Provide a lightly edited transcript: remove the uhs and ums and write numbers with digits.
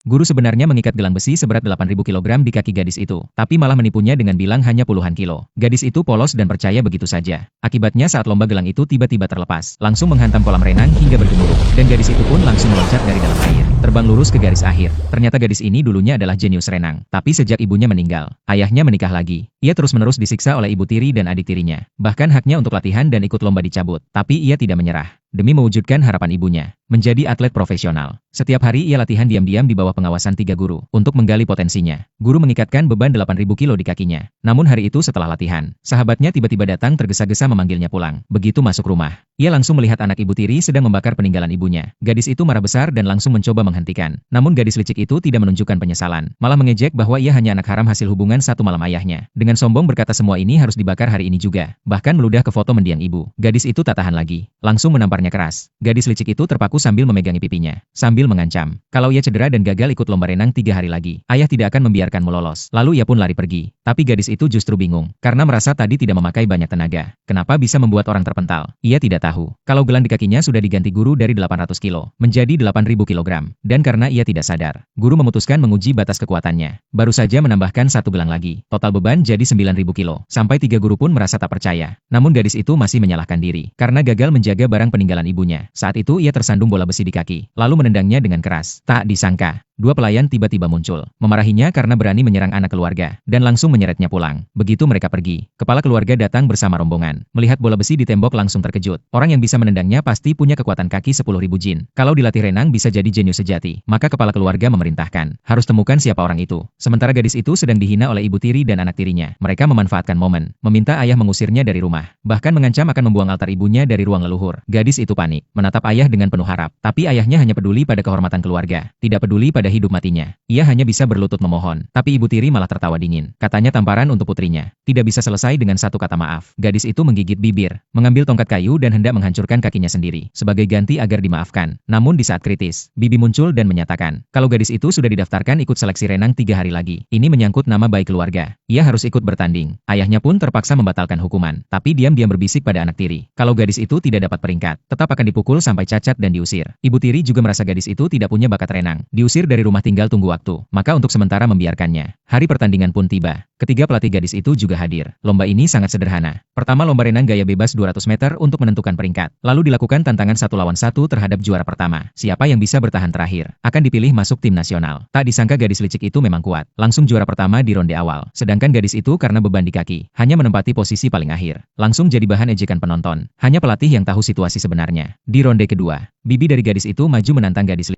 Guru sebenarnya mengikat gelang besi seberat 8.000 kilogram di kaki gadis itu, tapi malah menipunya dengan bilang hanya puluhan kilo. Gadis itu polos dan percaya begitu saja. Akibatnya saat lomba gelang itu tiba-tiba terlepas, langsung menghantam kolam renang hingga bergemuruh, dan gadis itu pun langsung meloncat dari dalam air, terbang lurus ke garis akhir. Ternyata gadis ini dulunya adalah jenius renang, tapi sejak ibunya meninggal, ayahnya menikah lagi. Ia terus-menerus disiksa oleh ibu tiri dan adik tirinya. Bahkan haknya untuk latihan dan ikut lomba dicabut, tapi ia tidak menyerah. Demi mewujudkan harapan ibunya, menjadi atlet profesional. Setiap hari ia latihan diam-diam di bawah pengawasan 3 guru, untuk menggali potensinya. Guru mengikatkan beban 8.000 kilo di kakinya. Namun hari itu setelah latihan, sahabatnya tiba-tiba datang tergesa-gesa memanggilnya pulang. Begitu masuk rumah, ia langsung melihat anak ibu tiri sedang membakar peninggalan ibunya. Gadis itu marah besar dan langsung mencoba menghentikan. Namun gadis licik itu tidak menunjukkan penyesalan, malah mengejek bahwa ia hanya anak haram hasil hubungan satu malam ayahnya. Dengan sombong berkata semua ini harus dibakar hari ini juga. Bahkan meludah ke foto mendiang ibu. Gadis itu tak tahan lagi, langsung menamparnya keras. Gadis licik itu terpaku sambil memegangi pipinya, sambil mengancam, kalau ia cedera dan gagal ikut lomba renang 3 hari lagi, ayah tidak akan membiarkanmu lolos. Lalu ia pun lari pergi. Tapi gadis itu justru bingung, karena merasa tadi tidak memakai banyak tenaga. Kenapa bisa membuat orang terpental? Ia tidak tahu, kalau gelang di kakinya sudah diganti guru dari 800 kilo, menjadi 8.000 kilogram. Dan karena ia tidak sadar, guru memutuskan menguji batas kekuatannya. Baru saja menambahkan 1 gelang lagi, total beban jadi 9.000 kilo. Sampai 3 guru pun merasa tak percaya. Namun gadis itu masih menyalahkan diri, karena gagal menjaga barang peninggalan ibunya. Saat itu ia tersandung bola besi di kaki, lalu menendangnya dengan keras. Tak disangka, 2 pelayan tiba-tiba muncul, memarahinya karena berani menyerang anak keluarga, dan langsung menyeretnya pulang. Begitu mereka pergi, kepala keluarga datang bersama rombongan. Melihat bola besi di tembok langsung terkejut. Orang yang bisa menendangnya pasti punya kekuatan kaki 10.000 jin. Kalau dilatih renang bisa jadi jenius sejati. Maka kepala keluarga memerintahkan, harus temukan siapa orang itu. Sementara gadis itu sedang dihina oleh ibu tiri dan anak tirinya. Mereka memanfaatkan momen, meminta ayah mengusirnya dari rumah. Bahkan mengancam akan membuang altar ibunya dari ruang leluhur. Gadis itu panik, menatap ayah dengan penuh harap. Tapi ayahnya hanya peduli pada kehormatan keluarga, tidak peduli pada hidup matinya. Ia hanya bisa berlutut memohon, tapi ibu tiri malah tertawa dingin. Katanya tamparan untuk putrinya, tidak bisa selesai dengan satu kata maaf. Gadis itu menggigit bibir, mengambil tongkat kayu dan hendak menghancurkan kakinya sendiri, sebagai ganti agar dimaafkan. Namun di saat kritis, Bibi muncul dan menyatakan, kalau gadis itu sudah didaftarkan ikut seleksi renang 3 hari lagi. Ini menyangkut nama baik keluarga. Ia harus ikut bertanding. Ayahnya pun terpaksa membatalkan hukuman, tapi diam-diam berbisik pada anak tiri. Kalau gadis itu tidak dapat peringkat, tetap akan dipukul sampai cacat dan diusir. Ibu tiri juga merasa gadis itu tidak punya bakat renang, diusir dari rumah tinggal tunggu waktu, maka untuk sementara membiarkannya. Hari pertandingan pun tiba. Ketiga pelatih gadis itu juga hadir. Lomba ini sangat sederhana. Pertama lomba renang gaya bebas 200 meter untuk menentukan peringkat. Lalu dilakukan tantangan 1 lawan 1 terhadap juara pertama. Siapa yang bisa bertahan terakhir, akan dipilih masuk tim nasional. Tak disangka gadis licik itu memang kuat. Langsung juara pertama di ronde awal. Sedangkan gadis itu karena beban di kaki, hanya menempati posisi paling akhir. Langsung jadi bahan ejekan penonton. Hanya pelatih yang tahu situasi sebenarnya. Di ronde kedua, Bibi dari gadis itu maju menantang gadis licik.